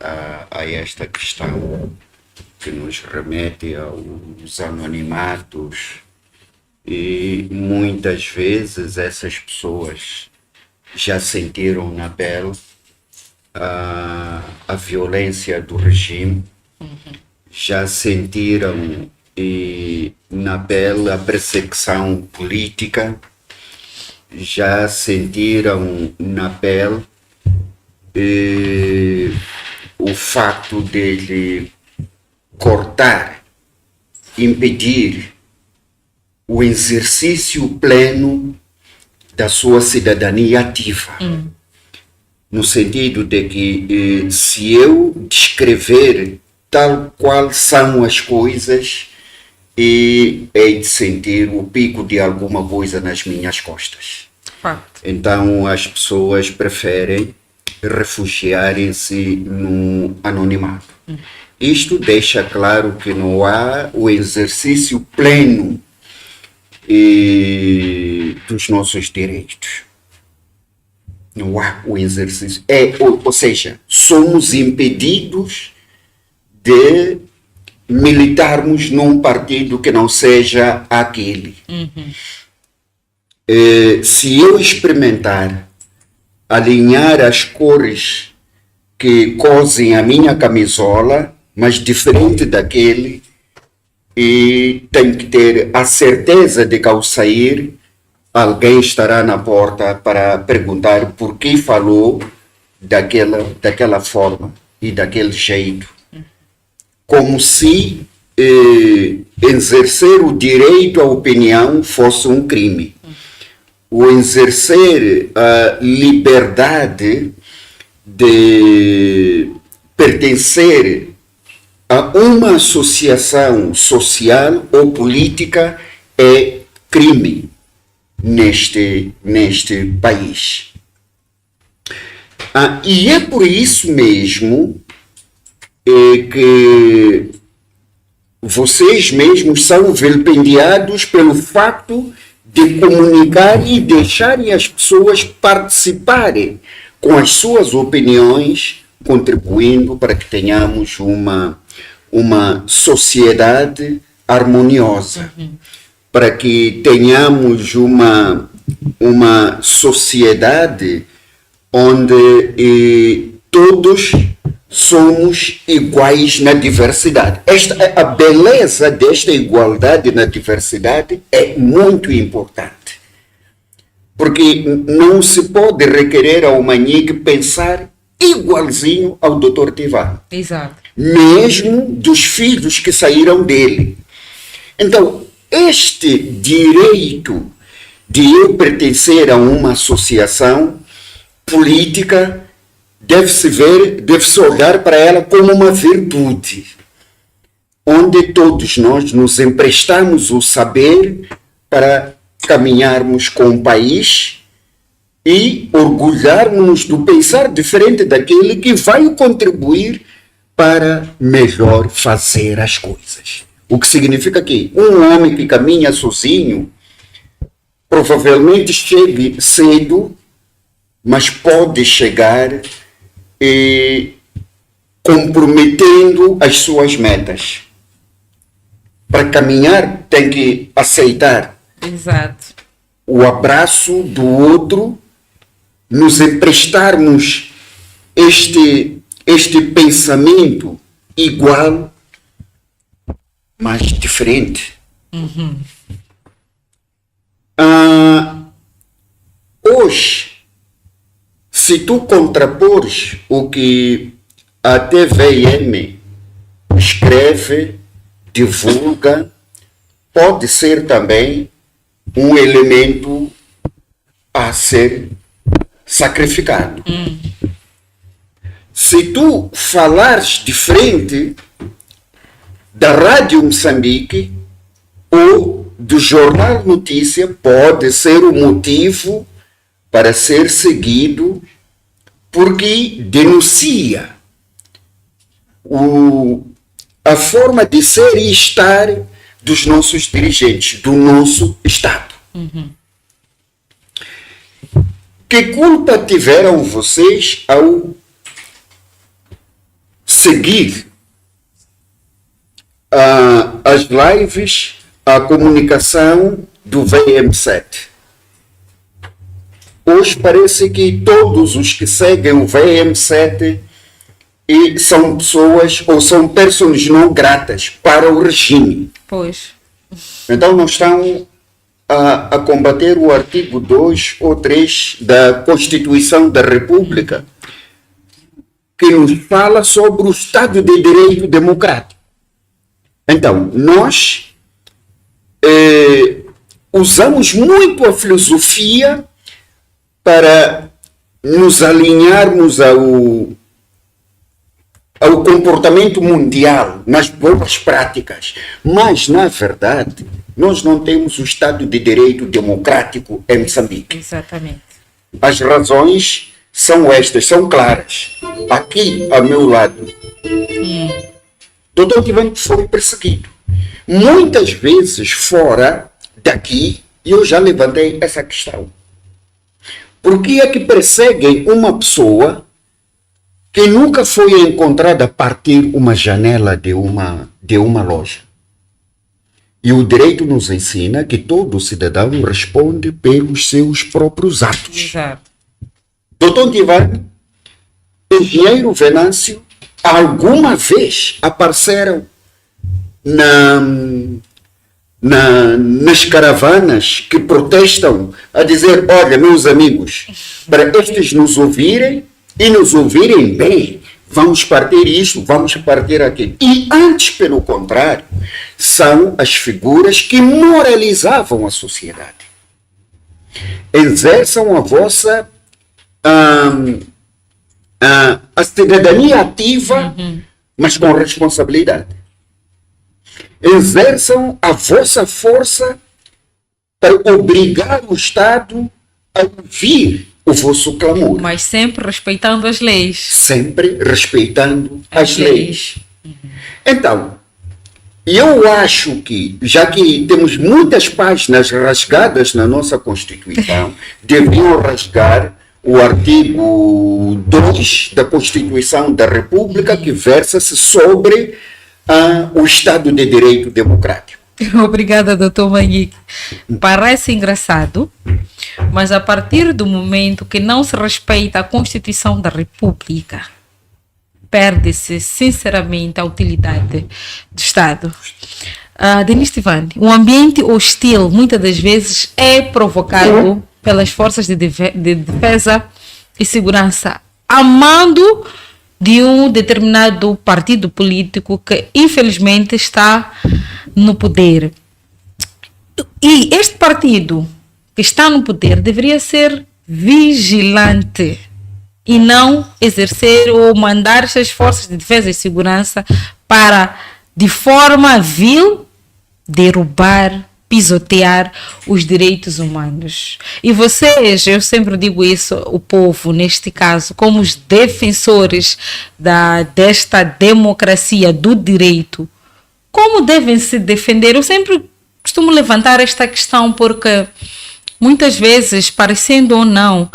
a esta questão que nos remete aos anonimatos, e muitas vezes essas pessoas já sentiram na pele a violência do regime, já sentiram na pele a perseguição política, já sentiram na pele o facto de cortar, impedir o exercício pleno da sua cidadania ativa. No sentido de que se eu descrever tal qual são as coisas, hei de sentir o pico de alguma coisa nas minhas costas. Fato. Então as pessoas preferem refugiarem-se no anonimato. Isto deixa claro que não há o exercício pleno dos nossos direitos. Não há o exercício. Ou seja, somos impedidos de militarmos num partido que não seja aquele. Se eu experimentar alinhar as cores que cosem a minha camisola, mas diferente daquele, e tenho que ter a certeza de que ao sair alguém estará na porta para perguntar por que falou daquela forma e daquele jeito. Como se exercer o direito à opinião fosse um crime. O exercer a liberdade de pertencer a uma associação social ou política é crime neste país. E é por isso mesmo que vocês mesmos são vilipendiados pelo fato de comunicar e deixarem as pessoas participarem com as suas opiniões, contribuindo para que tenhamos uma sociedade harmoniosa, para que tenhamos uma sociedade onde todos somos iguais na diversidade. A beleza desta igualdade na diversidade é muito importante. Porque não se pode requerer ao Manique pensar igualzinho ao Dr. Tivan. Exato. Mesmo dos filhos que saíram dele. Então, este direito de eu pertencer a uma associação política deve-se olhar para ela como uma virtude, onde todos nós nos emprestamos o saber para caminharmos com o país e orgulharmos do pensar diferente daquele que vai contribuir para melhor fazer as coisas. O que significa que um homem que caminha sozinho provavelmente chegue cedo, mas pode chegar comprometendo as suas metas. Para caminhar tem que aceitar Exato. o abraço do outro, nos emprestarmos este pensamento igual, mas diferente. Hoje, se tu contrapores o que a TVM escreve, divulga, pode ser também um elemento a ser sacrificado. Se tu falares diferente da Rádio Moçambique ou do Jornal Notícia, pode ser o motivo para ser seguido, porque denuncia a forma de ser e estar dos nossos dirigentes, do nosso Estado. Que culpa tiveram vocês ao seguir as lives, a comunicação do VM7. Hoje parece que todos os que seguem o VM7 são pessoas ou são pessoas não gratas para o regime. Pois. Então não estão a combater o artigo 2 ou 3 da Constituição da República, que nos fala sobre o Estado de Direito Democrático. Então, nós usamos muito a filosofia para nos alinharmos ao comportamento mundial, nas boas práticas. Mas, na verdade, nós não temos o Estado de Direito Democrático em Moçambique. Exatamente. As razões são estas, são claras. Aqui, ao meu lado, Dr. Tivani foi perseguido. Muitas vezes fora daqui, eu já levantei essa questão. Por que é que perseguem uma pessoa que nunca foi encontrada a partir uma janela de uma loja? E o direito nos ensina que todo cidadão responde pelos seus próprios atos. Exato. Dr. Tivani, engenheiro Venâncio, alguma vez apareceram nas caravanas que protestam a dizer: olha, meus amigos, para estes nos ouvirem e nos ouvirem bem, vamos partir isto, vamos partir aquilo. E antes, pelo contrário, são as figuras que moralizavam a sociedade. Exerçam a vossa a cidadania ativa, mas com responsabilidade. Exerçam a vossa força para obrigar o Estado a ouvir o vosso clamor. Mas sempre respeitando as leis. Sempre respeitando as leis. Então, eu acho que, já que temos muitas páginas rasgadas na nossa Constituição, deviam rasgar o artigo 2 da Constituição da República, que versa-se sobre o Estado de Direito Democrático. Obrigada, doutor Manhique. Parece engraçado, mas a partir do momento que não se respeita a Constituição da República, perde-se sinceramente a utilidade do Estado. Denise Tivani, um ambiente hostil muitas das vezes é provocado pelas forças de defesa e segurança, a mando de um determinado partido político que infelizmente está no poder. E este partido que está no poder deveria ser vigilante e não exercer ou mandar essas forças de defesa e segurança para, de forma vil, derrubar, pisotear os direitos humanos. E vocês, eu sempre digo isso, o povo, neste caso, como os defensores desta democracia, do direito, como devem se defender? Eu sempre costumo levantar esta questão porque muitas vezes, parecendo ou não,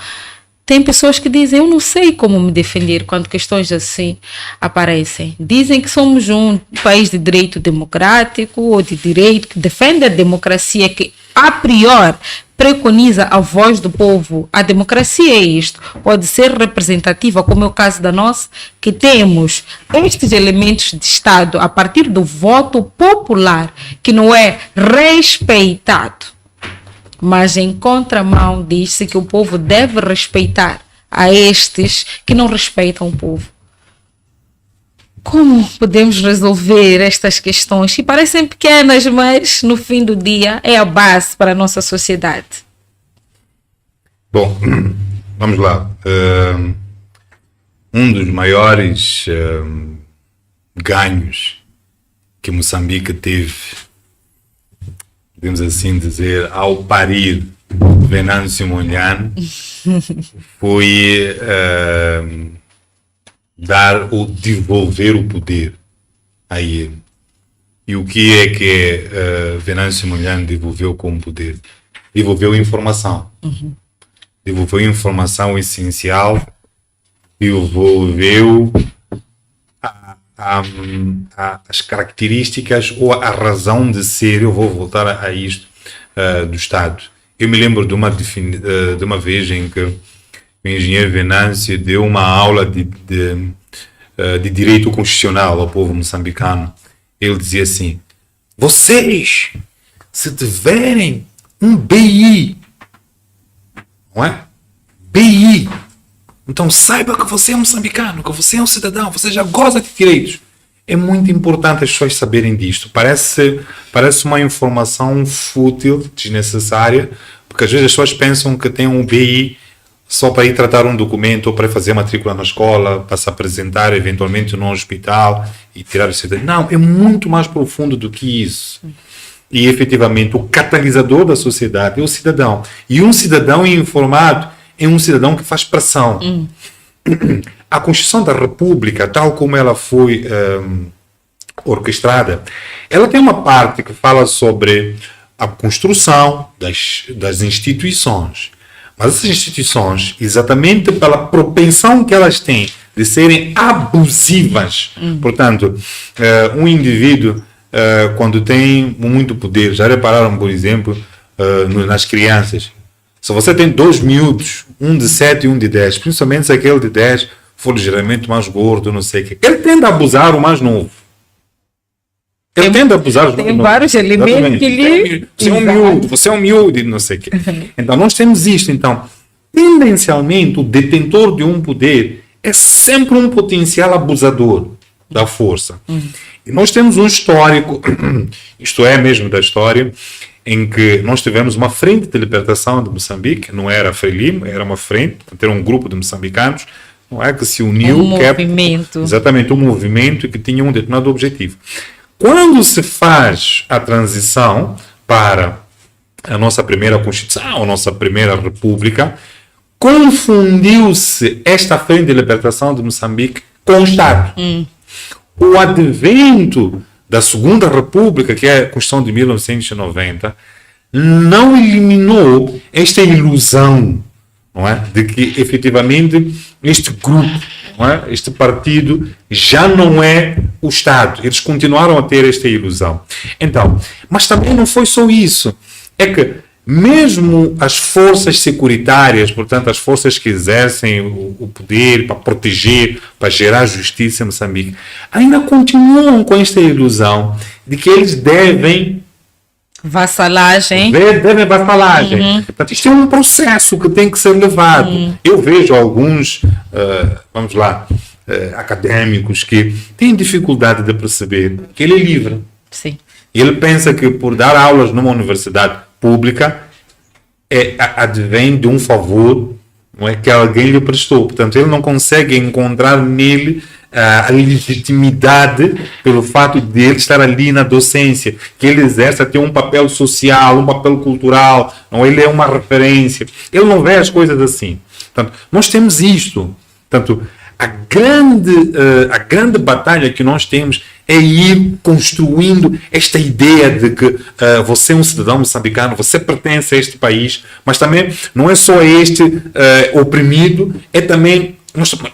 tem pessoas que dizem: eu não sei como me defender quando questões assim aparecem. Dizem que somos um país de direito democrático ou de direito, que defende a democracia, que a priori preconiza a voz do povo. A democracia é isto. Pode ser representativa, como é o caso da nossa, que temos estes elementos de Estado a partir do voto popular, que não é respeitado. Mas em contramão diz-se que o povo deve respeitar a estes que não respeitam o povo. Como podemos resolver estas questões que parecem pequenas, mas no fim do dia é a base para a nossa sociedade? Bom, vamos lá. Um dos maiores ganhos que Moçambique teve, podemos assim dizer, ao parir Venâncio Mondlane, foi dar ou devolver o poder a ele. E o que é que Venâncio Mondlane devolveu como poder? Devolveu informação. Devolveu informação essencial, devolveu as características ou a razão de ser, eu vou voltar a isto, do Estado. Eu me lembro de uma vez em que o engenheiro Venâncio deu uma aula de direito constitucional ao povo moçambicano. Ele dizia assim: vocês, se tiverem um BI, não é? BI, então saiba que você é um moçambicano, que você é um cidadão, você já goza de direitos. É muito importante as pessoas saberem disto. Parece uma informação fútil, desnecessária, porque às vezes as pessoas pensam que tem um BI só para ir tratar um documento ou para fazer matrícula na escola, para se apresentar eventualmente num hospital e tirar o cidadão. Não, é muito mais profundo do que isso. E efetivamente o catalisador da sociedade é o cidadão. E um cidadão informado é um cidadão que faz pressão. A Constituição da República, tal como ela foi orquestrada, ela tem uma parte que fala sobre a construção das instituições. Mas essas instituições, exatamente pela propensão que elas têm de serem abusivas, portanto, um indivíduo, quando tem muito poder, já repararam, por exemplo, nas crianças, se você tem 2 miúdos, um de 7 e um de 10, principalmente se aquele de 10 for ligeiramente mais gordo, não sei o quê, ele tende a abusar o mais novo. Ele tende a abusar os mais novos. Tem vários elementos que lhe... Você é um miúdo, não sei o quê. Então, nós temos isto. Então, tendencialmente, o detentor de um poder é sempre um potencial abusador da força. E nós temos um histórico, isto é mesmo da história, em que nós tivemos uma frente de libertação de Moçambique, não era a Frelimo, era uma frente, era um grupo de moçambicanos, não é, que se uniu, movimento. Exatamente, um movimento que tinha um determinado objetivo. Quando se faz a transição para a nossa primeira Constituição, a nossa primeira República, confundiu-se esta frente de libertação de Moçambique com o Estado. O advento da Segunda República, que é a Constituição de 1990, não eliminou esta ilusão, não é, de que efetivamente este grupo, não é, este partido já não é o Estado. Eles continuaram a ter esta ilusão. Então, mas também não foi só isso. É que mesmo as forças securitárias, portanto, as forças que exercem o poder para proteger, para gerar justiça em Moçambique, ainda continuam com esta ilusão de que eles devem vassalagem. Devem vassalagem. Portanto, isto é um processo que tem que ser levado. Eu vejo alguns, vamos lá, académicos que têm dificuldade de perceber que ele é livre. Sim. E ele pensa que por dar aulas numa universidade pública advém de um favor, não é, que alguém lhe prestou. Portanto, ele não consegue encontrar nele a legitimidade pelo fato de ele estar ali na docência, que ele exerce ter um papel social, um papel cultural, não, ele é uma referência. Ele não vê as coisas assim. Portanto, nós temos isto. Portanto, a grande batalha que nós temos é ir construindo esta ideia de que você é um cidadão moçambicano, você pertence a este país, mas também não é só este oprimido, é também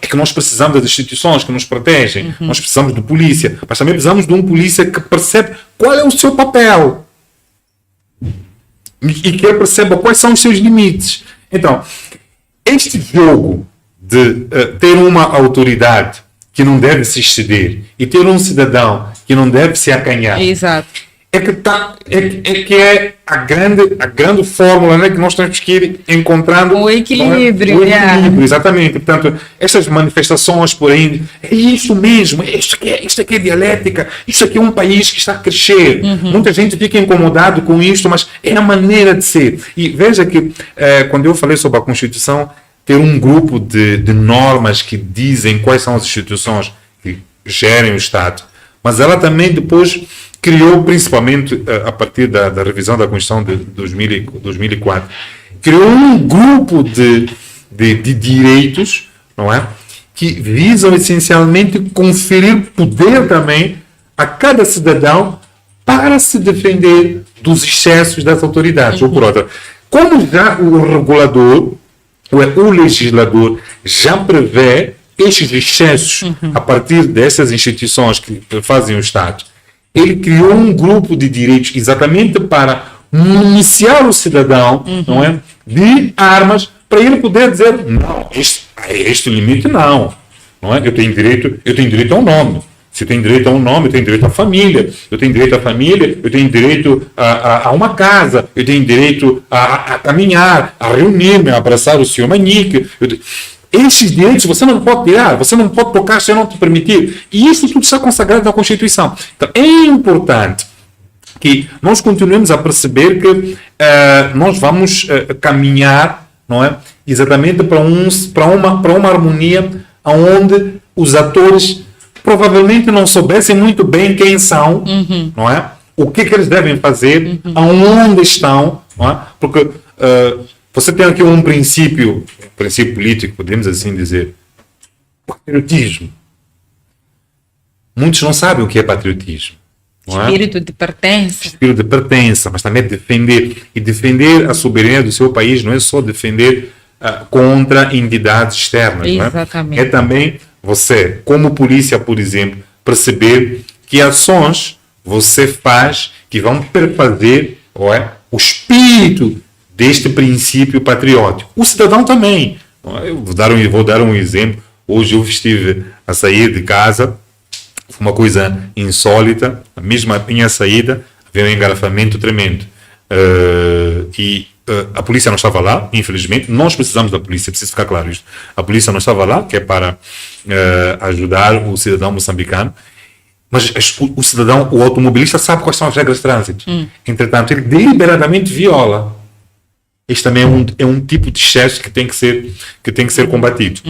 é que nós precisamos das instituições que nos protegem, nós precisamos de polícia, mas também precisamos de um polícia que percebe qual é o seu papel e que ele perceba quais são os seus limites. Então, este jogo de ter uma autoridade que não deve se exceder e ter um cidadão que não deve se acanhar. Exato. É a grande fórmula, né, que nós temos que ir encontrando o equilíbrio. Exatamente. Portanto, estas manifestações por aí, é isso mesmo, isto aqui é dialética, isto aqui é um país que está a crescer. Muita gente fica incomodado com isto, mas é a maneira de ser. E veja que quando eu falei sobre a Constituição, ter um grupo de normas que dizem quais são as instituições que gerem o Estado, mas ela também depois criou, principalmente a partir da revisão da Constituição de 2004, criou um grupo de direitos, não é, que visam essencialmente conferir poder também a cada cidadão para se defender dos excessos das autoridades. Ou por outra, como já o regulador, o legislador já prevê estes excessos, a partir dessas instituições que fazem o Estado, ele criou um grupo de direitos exatamente para municiar o cidadão, não é, de armas, para ele poder dizer, não, este limite não é? Eu tenho direito a um nome. Se eu tenho direito a um nome, eu tenho direito à família. Eu tenho direito à família, eu tenho direito a uma casa, eu tenho direito a caminhar, a reunir-me, a abraçar o senhor Manique. Esses direitos você não pode tirar, você não pode tocar se eu não te permitir. E isso tudo está consagrado na Constituição. Então, é importante que nós continuemos a perceber que nós vamos caminhar, não é, exatamente para uma harmonia onde os atores provavelmente não soubessem muito bem quem são, não é? O que eles devem fazer, aonde estão, não é? Porque você tem aqui um princípio político, podemos assim dizer, patriotismo. Muitos não sabem o que é patriotismo. Não é? Espírito de pertença. Espírito de pertença, mas também defender. E defender a soberania do seu país não é só defender contra entidades externas. Exatamente. Não é? É também você, como polícia, por exemplo, perceber que ações você faz que vão perfazer o espírito deste princípio patriótico. O cidadão também. Eu vou dar um exemplo. Hoje eu estive a sair de casa, foi uma coisa insólita, a mesma minha saída, veio um engarrafamento tremendo. A polícia não estava lá, infelizmente. Nós precisamos da polícia, precisa ficar claro isto. A polícia não estava lá, que é para ajudar o cidadão moçambicano. Mas o automobilista sabe quais são as regras de trânsito. Entretanto, ele deliberadamente viola. Este também é um tipo de excesso que tem que ser combatido.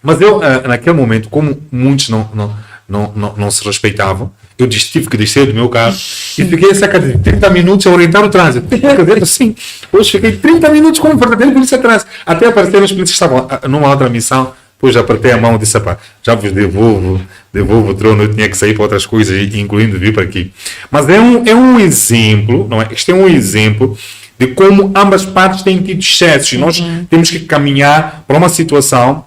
Mas eu, naquele momento, como muitos não se respeitavam, eu tive que descer do meu carro e fiquei cerca de 30 minutos a orientar o trânsito. Assim, hoje fiquei 30 minutos como verdadeiro polícia de trânsito. Até apareceram os polícias que estavam numa outra missão, depois apertei a mão e disse, já vos devolvo o trono, eu tinha que sair para outras coisas, incluindo vir para aqui. Mas é um exemplo, não é? Este é um exemplo de como ambas partes têm tido excessos. E nós temos que caminhar para uma situação,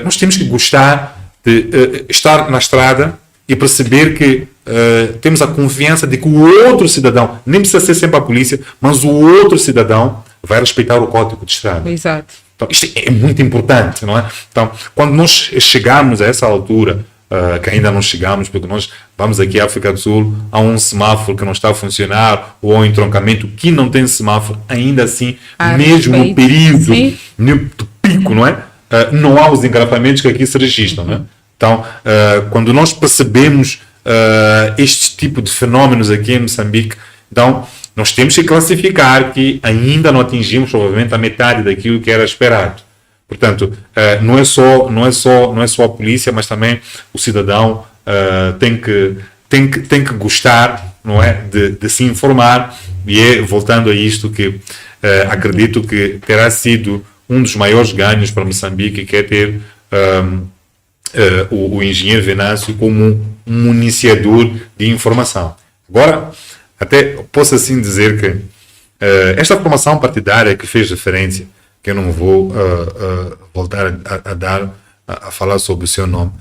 nós temos que gostar de estar na estrada e perceber que temos a confiança de que o outro cidadão, nem precisa ser sempre a polícia, mas o outro cidadão vai respeitar o código de estrada. Exato. Então, isto é muito importante, não é? Então, quando nós chegarmos a essa altura, que ainda não chegamos, porque nós vamos aqui à África do Sul, há um semáforo que não está a funcionar, ou um entroncamento que não tem semáforo, ainda assim, mesmo no período do pico, não é? Não há os engarrafamentos que aqui se registram, não é? Então, quando nós percebemos este tipo de fenómenos aqui em Moçambique, então, nós temos que classificar que ainda não atingimos, provavelmente, a metade daquilo que era esperado. Portanto, não é só a polícia, mas também o cidadão tem que gostar, não é, de se informar. E voltando a isto que acredito que terá sido um dos maiores ganhos para Moçambique, que é ter o engenheiro Venâncio como um iniciador de informação. Agora, até posso assim dizer que esta formação partidária que fez referência, que eu não vou voltar a falar sobre o seu nome,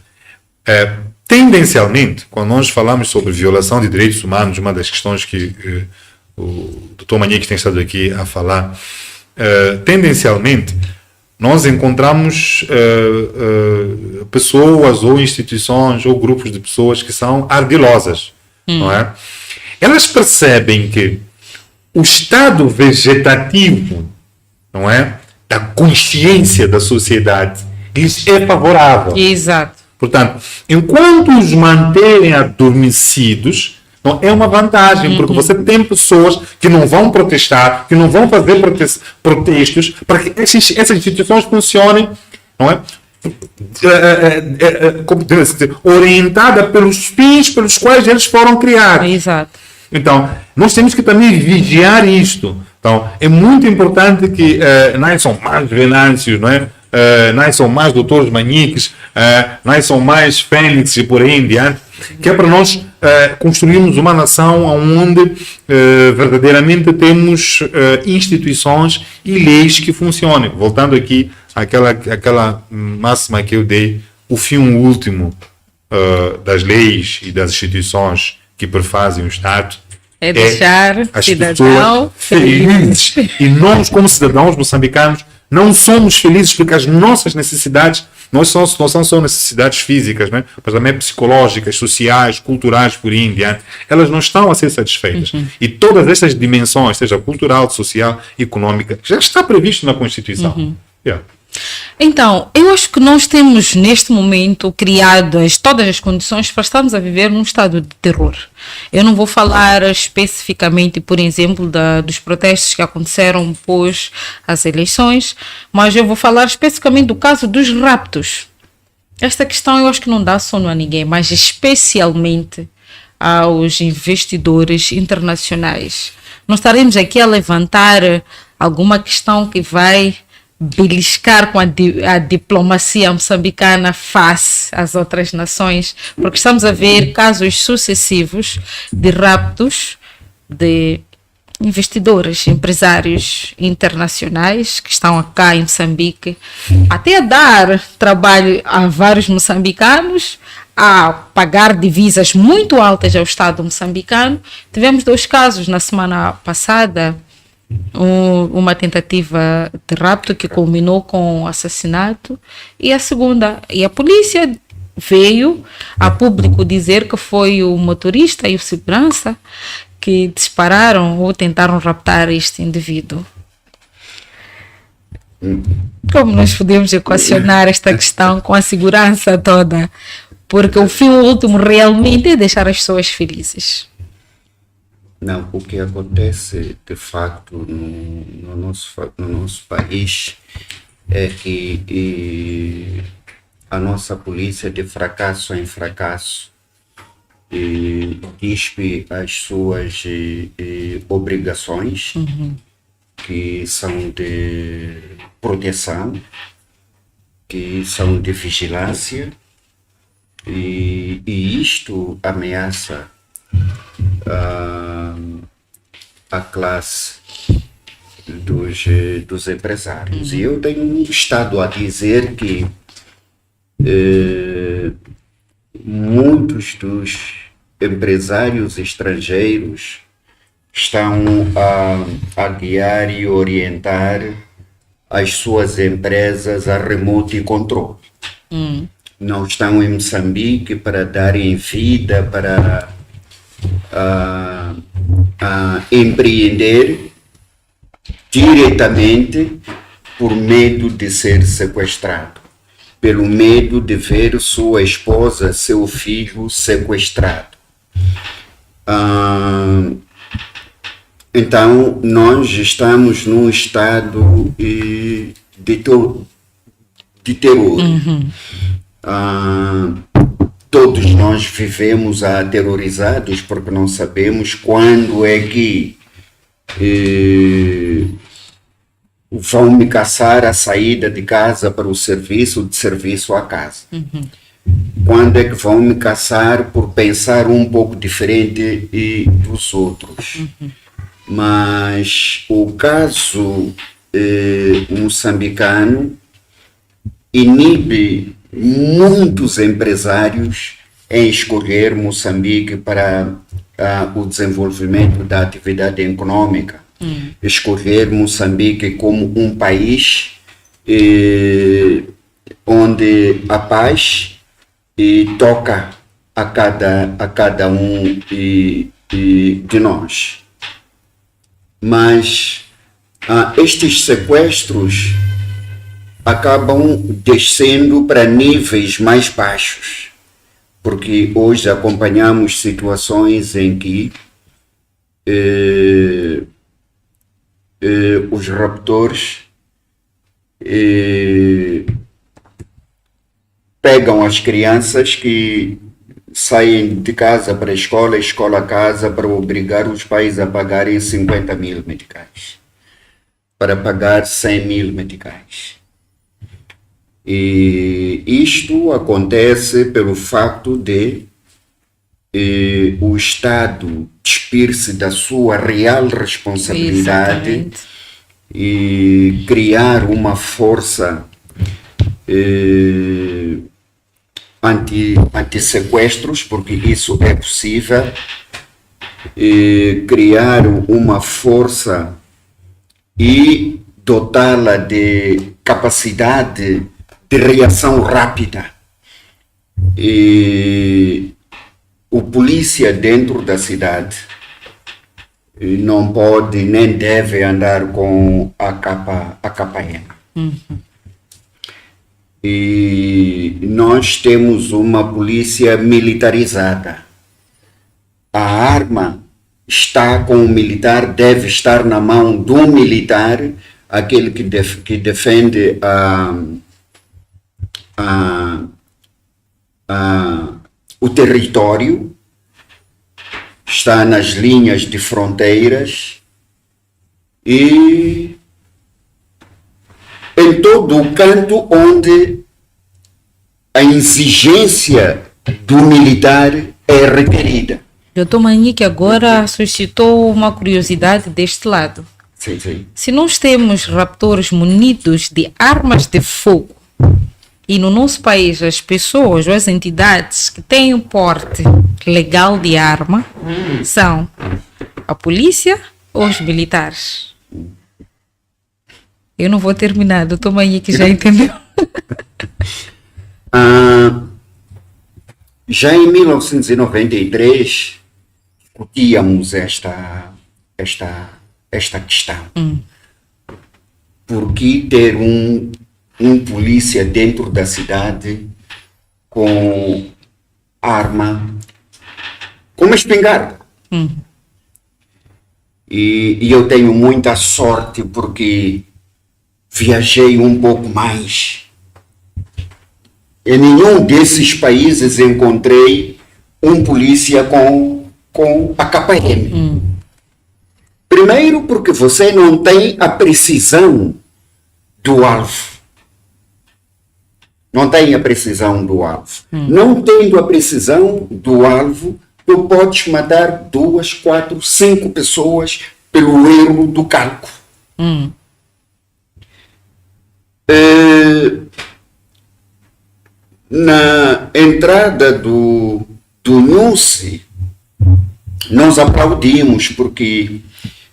tendencialmente, quando nós falamos sobre violação de direitos humanos, uma das questões que o Dr. Manique tem estado aqui a falar, tendencialmente, nós encontramos pessoas ou instituições ou grupos de pessoas que são ardilosas, não é? Elas percebem que o estado vegetativo, não é, da consciência da sociedade, lhes é favorável. Exato. Portanto, enquanto os manterem adormecidos, não é uma vantagem, porque você tem pessoas que não vão protestar, que não vão fazer protestos, para que essas instituições funcionem, não é? Orientada pelos fins pelos quais eles foram criados. Exato. Então, nós temos que também vigiar isto. Então, é muito importante que não são mais Venâncios, não é? Não são mais doutores Maniques, não são mais Fênix e por aí em diante, que é para nós construirmos uma nação onde verdadeiramente temos instituições e leis que funcionem. Voltando aqui àquela máxima que eu dei o fim último das leis e das instituições que perfazem o Estado É deixar as cidadão pessoas felizes. E nós, como cidadãos moçambicanos, não somos felizes porque as nossas necessidades não são só necessidades físicas, né? Mas também psicológicas, sociais, culturais, por aí em diante. Elas não estão a ser satisfeitas. E todas essas dimensões, seja cultural, social, econômica, já está previsto na Constituição. Yeah. Então, eu acho que nós temos neste momento criadas todas as condições para estarmos a viver num estado de terror. Eu não vou falar especificamente, por exemplo, dos protestos que aconteceram após as eleições, mas eu vou falar especificamente do caso dos raptos. Esta questão eu acho que não dá sono a ninguém, mas especialmente aos investidores internacionais. Nós estaremos aqui a levantar alguma questão que vai beliscar com a diplomacia moçambicana face às outras nações, porque estamos a ver casos sucessivos de raptos de investidores, empresários internacionais que estão cá em Moçambique, até a dar trabalho a vários moçambicanos, a pagar divisas muito altas ao Estado moçambicano. Tivemos 2 casos na semana passada, uma tentativa de rapto que culminou com o assassinato, e a segunda, e a polícia veio a público dizer que foi o motorista e o segurança que dispararam ou tentaram raptar este indivíduo. Como nós podemos equacionar esta questão com a segurança toda? Porque o fim último realmente é deixar as pessoas felizes. Não, o que acontece de facto no nosso país é que a nossa polícia, de fracasso em fracasso, dispe as suas obrigações, que são de proteção, que são de vigilância, e isto ameaça a classe dos empresários. E eu tenho estado a dizer que muitos dos empresários estrangeiros estão a guiar e orientar as suas empresas a remote controle. Não estão em Moçambique para darem vida, para empreender diretamente por medo de ser sequestrado, pelo medo de ver sua esposa, seu filho sequestrado. Então, nós estamos num estado de terror. Todos nós vivemos aterrorizados porque não sabemos quando é que vão me caçar a saída de casa para o serviço, de serviço à casa. Quando é que vão me caçar por pensar um pouco diferente dos outros. Mas o caso moçambicano inibe muitos empresários em escolher Moçambique para o desenvolvimento da atividade econômica, escolher Moçambique como um país onde a paz toca a cada um de nós. Mas estes sequestros acabam descendo para níveis mais baixos, porque hoje acompanhamos situações em que os raptores pegam as crianças que saem de casa para a escola, escola a casa, para obrigar os pais a pagarem 50 mil meticais, para pagar 100 mil meticais. E isto acontece pelo facto de o Estado despir-se da sua real responsabilidade. Exatamente. E criar uma força anti-sequestros, porque isso é possível, criar uma força e dotá-la de capacidade de reação rápida. E o polícia dentro da cidade não pode nem deve andar com a KPM. E nós temos uma polícia militarizada. A arma está com o militar, deve estar na mão do militar, aquele que defende o território, está nas linhas de fronteiras e em todo o canto onde a exigência do militar é requerida. Doutor Manhique agora suscitou uma curiosidade deste lado. Sim, sim. Se nós temos raptores munidos de armas de fogo e no nosso país as pessoas ou as entidades que têm o porte legal de arma são a polícia ou os militares? Eu não vou terminar, doutor Manhique já entendeu. Já em 1993 discutíamos esta questão. Por que ter um polícia dentro da cidade com arma, com uma espingarda? E eu tenho muita sorte porque viajei um pouco mais. Em nenhum desses países encontrei um polícia com a KPM. Primeiro porque você não tem a precisão do alvo. Não tem a precisão do alvo. Não tendo a precisão do alvo, tu podes matar 2, 4, 5 pessoas pelo erro do cálculo. Na entrada do NUNCE, nós aplaudimos porque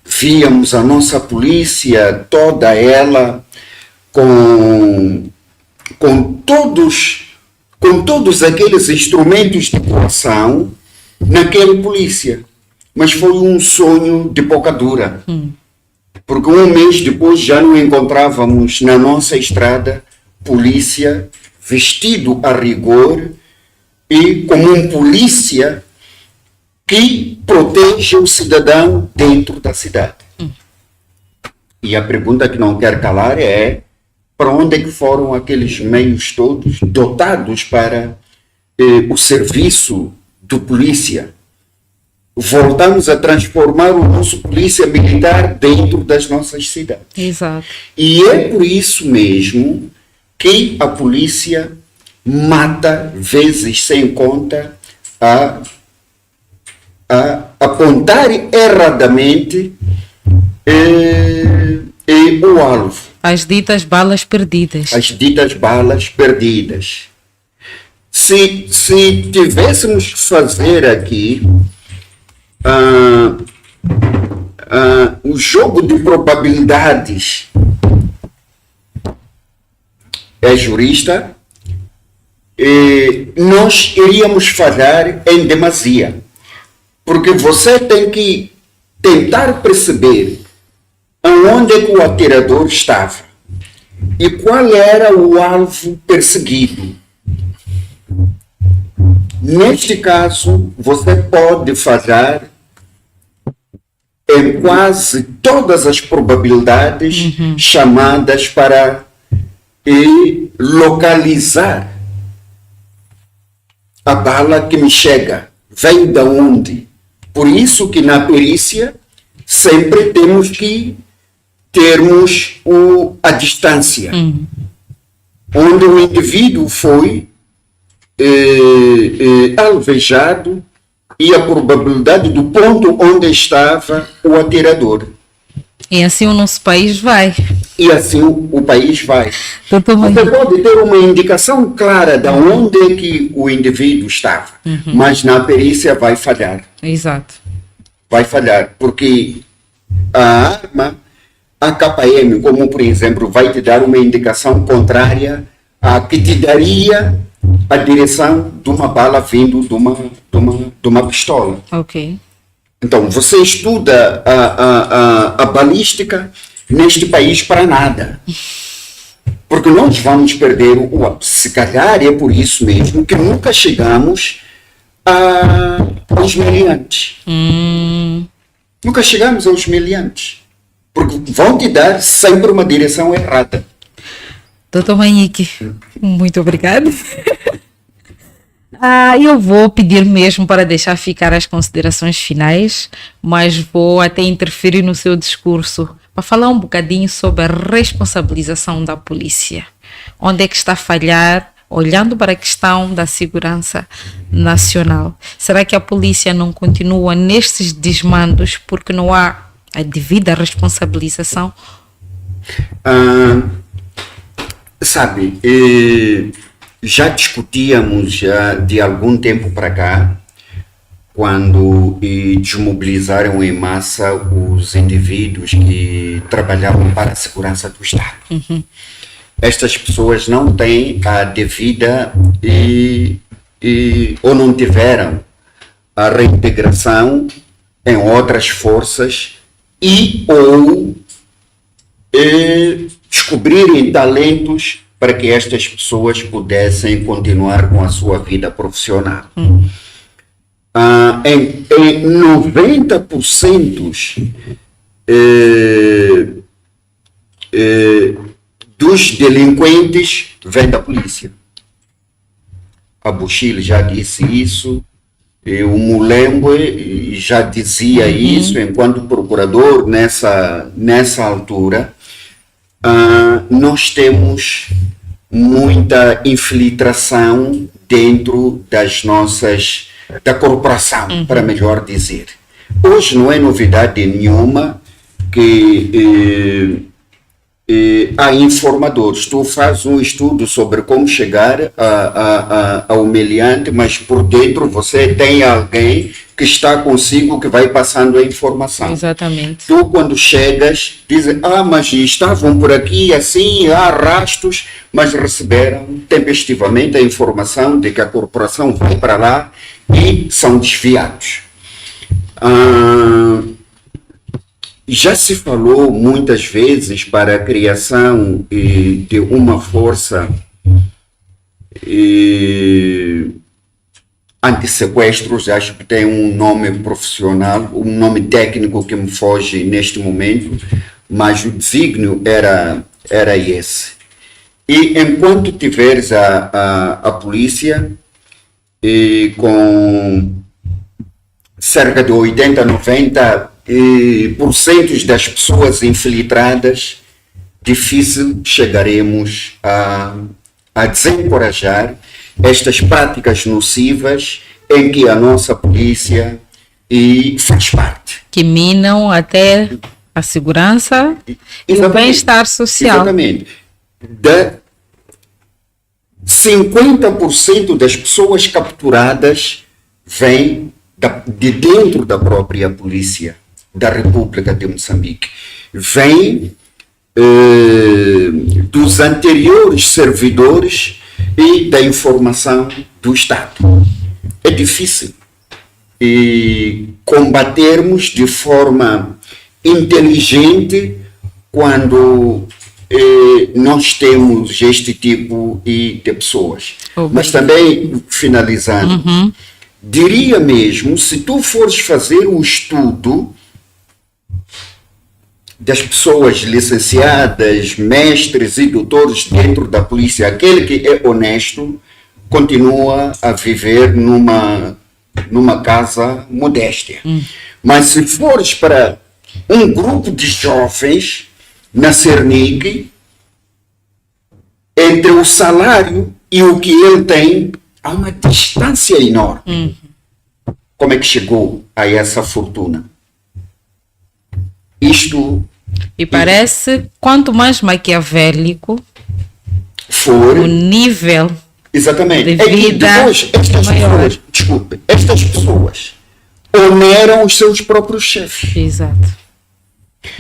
víamos a nossa polícia, toda ela, com todos aqueles instrumentos de coação naquele polícia. Mas foi um sonho de pouca dura. Porque um mês depois já não encontrávamos na nossa estrada polícia vestido a rigor e como um polícia que protege o cidadão dentro da cidade. E a pergunta que não quer calar é: para onde é que foram aqueles meios todos dotados para o serviço do polícia? Voltamos a transformar o nosso polícia militar dentro das nossas cidades. Exato. E é por isso mesmo que a polícia mata vezes sem conta a apontar erradamente o alvo. As ditas balas perdidas. As ditas balas perdidas. Se tivéssemos que fazer aqui o jogo de probabilidades, é jurista, nós iríamos falhar em demasia, porque você tem que tentar perceber aonde é que o atirador estava e qual era o alvo perseguido. Neste caso, você pode falhar em quase todas as probabilidades chamadas para localizar a bala que me chega, vem de onde. Por isso que na perícia sempre temos que termos a distância, onde o indivíduo foi alvejado e a probabilidade do ponto onde estava o atirador. E assim o nosso país vai. E assim o país vai. Doutor Você Manguique, pode ter uma indicação clara de onde é que o indivíduo estava, mas na perícia vai falhar. exato. Vai falhar, porque a arma, a KM, como por exemplo, vai te dar uma indicação contrária à que te daria a direção de uma bala vindo de uma pistola. Ok. Então, você estuda a balística neste país para nada. Porque nós vamos perder se calhar é por isso mesmo que nunca chegamos aos meliantes. Nunca chegamos aos meliantes. Porque vão te dar sempre uma direção errada. Doutor Manguique, muito obrigada. Eu vou pedir mesmo para deixar ficar as considerações finais, mas vou até interferir no seu discurso para falar um bocadinho sobre a responsabilização da polícia. Onde é que está a falhar, olhando para a questão da segurança nacional? Será que a polícia não continua nestes desmandos porque não há a devida responsabilização? Sabe, já discutíamos já de algum tempo para cá, quando desmobilizaram em massa os indivíduos que trabalhavam para a segurança do Estado. Estas pessoas não têm a devida ou não tiveram a reintegração em outras forças ou descobrirem talentos para que estas pessoas pudessem continuar com a sua vida profissional. Em 90% dos delinquentes vem da polícia. A Buchile já disse isso, o Mulembwe já dizia isso enquanto procurador nessa altura. Nós temos muita infiltração dentro da corporação, para melhor dizer. Hoje não é novidade nenhuma que há informadores. Tu fazes um estudo sobre como chegar ao meliante, mas por dentro você tem alguém que está consigo que vai passando a informação. Exatamente. Tu, quando chegas, dizes, mas estavam por aqui assim, há rastros, mas receberam tempestivamente a informação de que a corporação vai para lá e são desviados. Já se falou muitas vezes para a criação de uma força anti-sequestros, acho que tem um nome profissional, um nome técnico que me foge neste momento, mas o desígnio era esse. E enquanto tiveres a polícia com cerca de 80, 90% das pessoas infiltradas, difícil chegaremos a desencorajar estas práticas nocivas em que a nossa polícia faz parte. Que minam até a segurança e o bem-estar social. Exatamente. 50% das pessoas capturadas vêm de dentro da própria polícia da República de Moçambique. Vêm dos anteriores servidores e da informação do Estado. É difícil combatermos de forma inteligente quando nós temos este tipo de pessoas. Mas também, finalizando, diria mesmo, se tu fores fazer o estudo das pessoas licenciadas, mestres e doutores dentro da polícia, aquele que é honesto continua a viver numa casa modéstia. Mas se fores para um grupo de jovens na Cernic, entre o salário e o que ele tem, há uma distância enorme. Como é que chegou a essa fortuna? Isto E parece, quanto mais maquiavélico For, o nível exatamente. de É que vida depois estas maior. pessoas, desculpe, estas pessoas oneram os seus próprios chefes. Exato.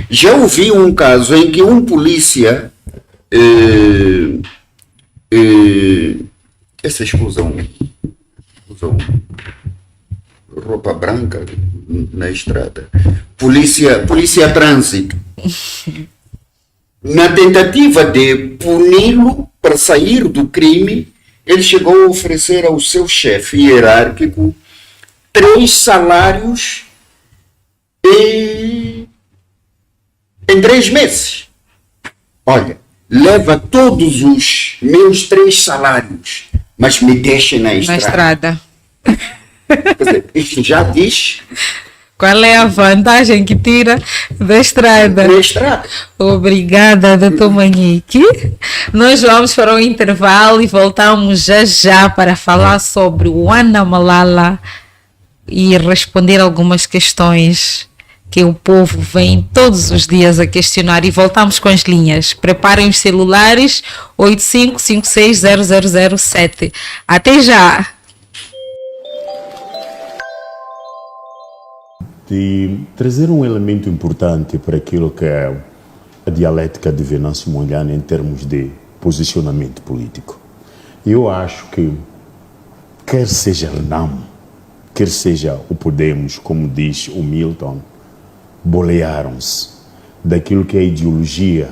Já ouvi um caso em que um polícia essas que usam roupa branca na estrada, polícia trânsito, na tentativa de puni-lo para sair do crime, ele chegou a oferecer ao seu chefe hierárquico 3 salários em 3 meses. Olha, leva todos os meus 3 salários, mas me deixe na Na estrada. estrada. Quer dizer, isto já diz Qual é a vantagem que tira da estrada? na estrada. Obrigada, Dr. Manique. Nós vamos para um intervalo e voltamos já para falar sobre o Ana Malala e responder algumas questões que o povo vem todos os dias a questionar. E voltamos com as linhas. Preparem os celulares 85560007. Até já! De trazer um elemento importante para aquilo que é a dialética de Venâncio Mondlane em termos de posicionamento político. Eu acho que, quer seja Renamo, quer seja o Podemos, como diz o Milton, bolearam-se daquilo que é a ideologia